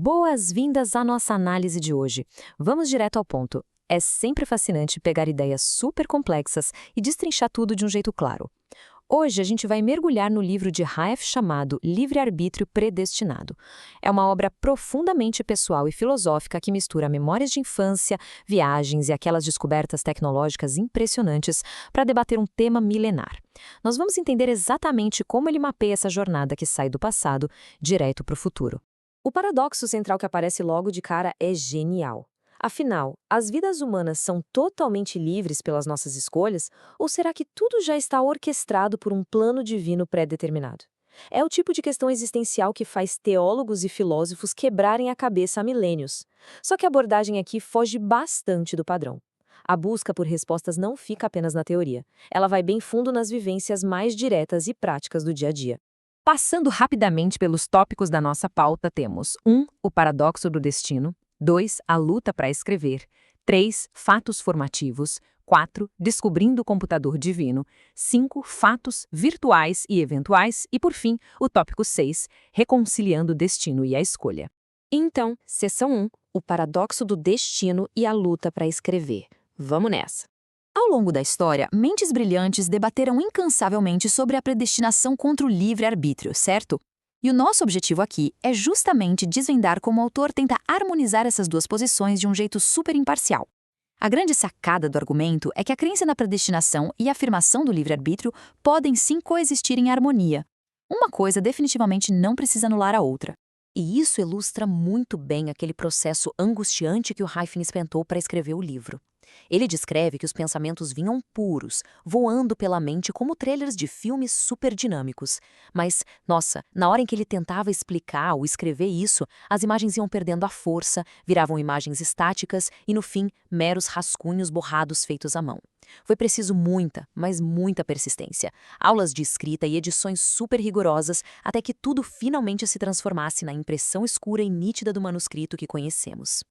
Boas-vindas à nossa análise de hoje. Vamos direto ao ponto. É sempre fascinante pegar ideias super complexas e destrinchar tudo de um jeito claro. Hoje a gente vai mergulhar no livro de Hayek chamado Livre-Arbítrio Predestinado. É uma obra profundamente pessoal e filosófica que mistura memórias de infância, viagens e aquelas descobertas tecnológicas impressionantes para debater um tema milenar. Nós vamos entender exatamente como ele mapeia essa jornada que sai do passado direto para o futuro. O paradoxo central que aparece logo de cara é genial. Afinal, as vidas humanas são totalmente livres pelas nossas escolhas, ou será que tudo já está orquestrado por um plano divino pré-determinado? É o tipo de questão existencial que faz teólogos e filósofos quebrarem a cabeça há milênios. Só que a abordagem aqui foge bastante do padrão. A busca por respostas não fica apenas na teoria. Ela vai bem fundo nas vivências mais diretas e práticas do dia a dia. Passando rapidamente pelos tópicos da nossa pauta, temos 1. O paradoxo do destino. 2. A luta para escrever. 3. Fatos formativos. 4. Descobrindo o computador divino. 5. Fatos virtuais e eventuais. E, por fim, o tópico 6. Reconciliando o destino e a escolha. Então, seção 1. O paradoxo do destino e a luta para escrever. Vamos nessa! Ao longo da história, mentes brilhantes debateram incansavelmente sobre a predestinação contra o livre-arbítrio, certo? E o nosso objetivo aqui é justamente desvendar como o autor tenta harmonizar essas duas posições de um jeito super imparcial. A grande sacada do argumento é que a crença na predestinação e a afirmação do livre-arbítrio podem sim coexistir em harmonia. Uma coisa definitivamente não precisa anular a outra. E isso ilustra muito bem aquele processo angustiante que o Hayek experimentou para escrever o livro. Ele descreve que os pensamentos vinham puros, voando pela mente como trailers de filmes super dinâmicos. Mas, nossa, na hora em que ele tentava explicar ou escrever isso, as imagens iam perdendo a força, viravam imagens estáticas e, no fim, meros rascunhos borrados feitos à mão. Foi preciso muita, mas muita persistência, aulas de escrita e edições super rigorosas até que tudo finalmente se transformasse na impressão escura e nítida do manuscrito que conhecemos.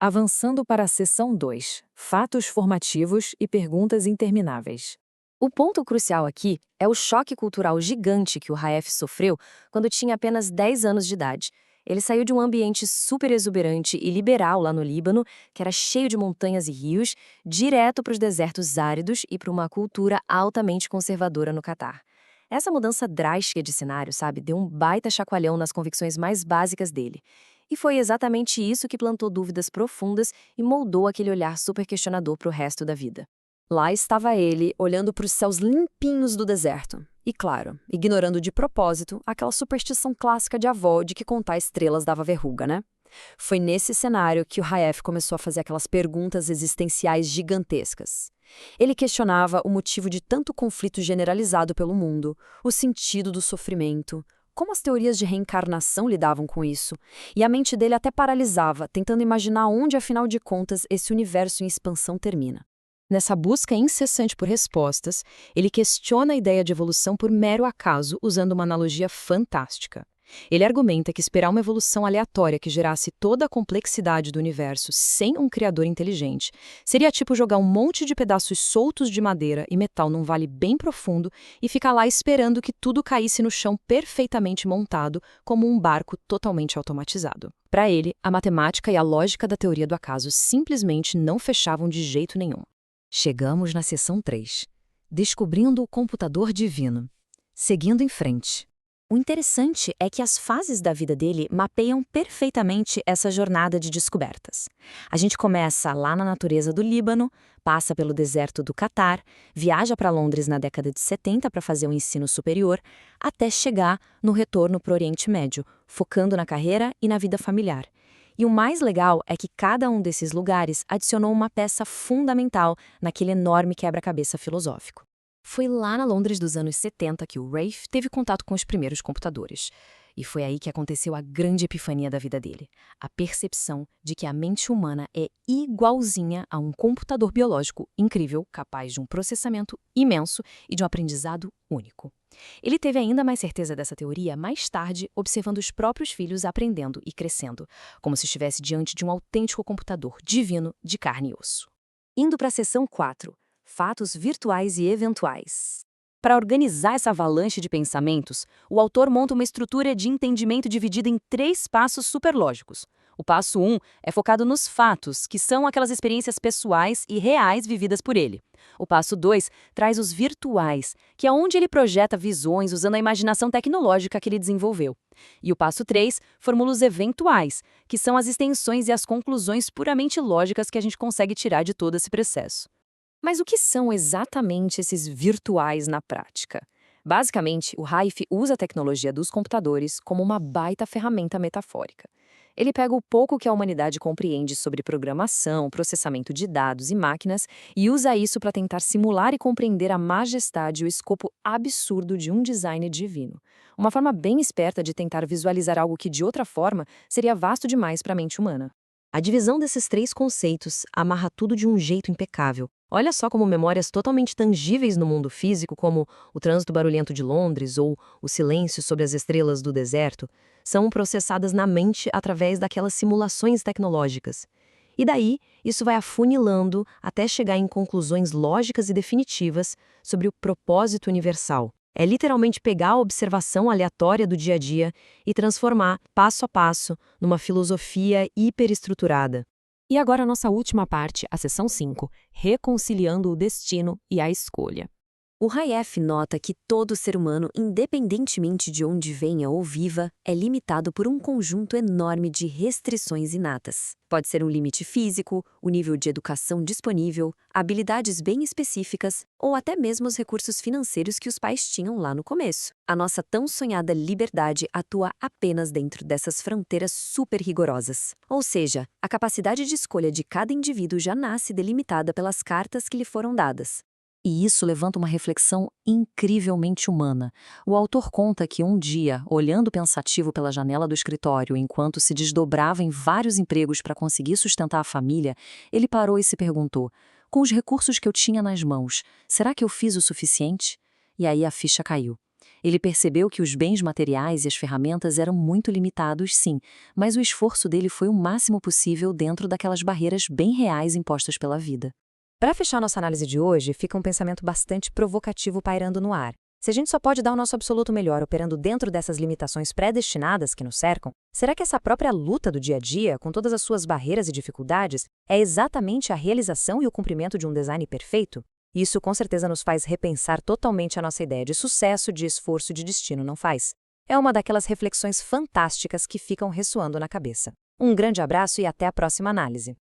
Avançando para a seção 2, fatos formativos e perguntas intermináveis. O ponto crucial aqui é o choque cultural gigante que o Hayek sofreu quando tinha apenas 10 anos de idade. Ele saiu de um ambiente super exuberante e liberal lá no Líbano, que era cheio de montanhas e rios, direto para os desertos áridos e para uma cultura altamente conservadora no Catar. Essa mudança drástica de cenário, deu um baita chacoalhão nas convicções mais básicas dele. E foi exatamente isso que plantou dúvidas profundas e moldou aquele olhar super questionador para o resto da vida. Lá estava ele, olhando para os céus limpinhos do deserto. E claro, ignorando de propósito aquela superstição clássica de avó de que contar estrelas dava verruga, né? Foi nesse cenário que o Hayek começou a fazer aquelas perguntas existenciais gigantescas. Ele questionava o motivo de tanto conflito generalizado pelo mundo, o sentido do sofrimento, como as teorias de reencarnação lidavam com isso, e a mente dele até paralisava, tentando imaginar onde, afinal de contas, esse universo em expansão termina. Nessa busca incessante por respostas, ele questiona a ideia de evolução por mero acaso, usando uma analogia fantástica. Ele argumenta que esperar uma evolução aleatória que gerasse toda a complexidade do universo sem um criador inteligente seria tipo jogar um monte de pedaços soltos de madeira e metal num vale bem profundo e ficar lá esperando que tudo caísse no chão perfeitamente montado, como um barco totalmente automatizado. Para ele, a matemática e a lógica da teoria do acaso simplesmente não fechavam de jeito nenhum. Chegamos na seção 3. Descobrindo o computador divino. Seguindo em frente. O interessante é que as fases da vida dele mapeiam perfeitamente essa jornada de descobertas. A gente começa lá na natureza do Líbano, passa pelo deserto do Catar, viaja para Londres na década de 70 para fazer o ensino superior, até chegar no retorno para o Oriente Médio, focando na carreira e na vida familiar. E o mais legal é que cada um desses lugares adicionou uma peça fundamental naquele enorme quebra-cabeça filosófico. Foi lá na Londres dos anos 70 que o Rafe teve contato com os primeiros computadores. E foi aí que aconteceu a grande epifania da vida dele. A percepção de que a mente humana é igualzinha a um computador biológico incrível, capaz de um processamento imenso e de um aprendizado único. Ele teve ainda mais certeza dessa teoria mais tarde, observando os próprios filhos aprendendo e crescendo, como se estivesse diante de um autêntico computador divino de carne e osso. Indo para a seção 4. Fatos virtuais e eventuais. Para organizar essa avalanche de pensamentos, o autor monta uma estrutura de entendimento dividida em 3 passos superlógicos. O passo 1 é focado nos fatos, que são aquelas experiências pessoais e reais vividas por ele. O passo 2 traz os virtuais, que é onde ele projeta visões usando a imaginação tecnológica que ele desenvolveu. E o passo 3 formula os eventuais, que são as extensões e as conclusões puramente lógicas que a gente consegue tirar de todo esse processo. Mas o que são exatamente esses virtuais na prática? Basicamente, o Raif usa a tecnologia dos computadores como uma baita ferramenta metafórica. Ele pega o pouco que a humanidade compreende sobre programação, processamento de dados e máquinas e usa isso para tentar simular e compreender a majestade e o escopo absurdo de um design divino. Uma forma bem esperta de tentar visualizar algo que, de outra forma, seria vasto demais para a mente humana. A divisão desses três conceitos amarra tudo de um jeito impecável. Olha só como memórias totalmente tangíveis no mundo físico, como o trânsito barulhento de Londres ou o silêncio sobre as estrelas do deserto, são processadas na mente através daquelas simulações tecnológicas. E daí, isso vai afunilando até chegar em conclusões lógicas e definitivas sobre o propósito universal. É literalmente pegar a observação aleatória do dia a dia e transformar, passo a passo, numa filosofia hiperestruturada. E agora a nossa última parte, a seção 5, reconciliando o destino e a escolha. O Raif nota que todo ser humano, independentemente de onde venha ou viva, é limitado por um conjunto enorme de restrições inatas. Pode ser um limite físico, o nível de educação disponível, habilidades bem específicas ou até mesmo os recursos financeiros que os pais tinham lá no começo. A nossa tão sonhada liberdade atua apenas dentro dessas fronteiras super rigorosas. Ou seja, a capacidade de escolha de cada indivíduo já nasce delimitada pelas cartas que lhe foram dadas. E isso levanta uma reflexão incrivelmente humana. O autor conta que um dia, olhando pensativo pela janela do escritório enquanto se desdobrava em vários empregos para conseguir sustentar a família, ele parou e se perguntou: com os recursos que eu tinha nas mãos, será que eu fiz o suficiente? E aí a ficha caiu. Ele percebeu que os bens materiais e as ferramentas eram muito limitados, sim, mas o esforço dele foi o máximo possível dentro daquelas barreiras bem reais impostas pela vida. Para fechar nossa análise de hoje, fica um pensamento bastante provocativo pairando no ar. Se a gente só pode dar o nosso absoluto melhor operando dentro dessas limitações predestinadas que nos cercam, será que essa própria luta do dia a dia, com todas as suas barreiras e dificuldades, é exatamente a realização e o cumprimento de um design perfeito? Isso com certeza nos faz repensar totalmente a nossa ideia de sucesso, de esforço e de destino, não faz? É uma daquelas reflexões fantásticas que ficam ressoando na cabeça. Um grande abraço e até a próxima análise.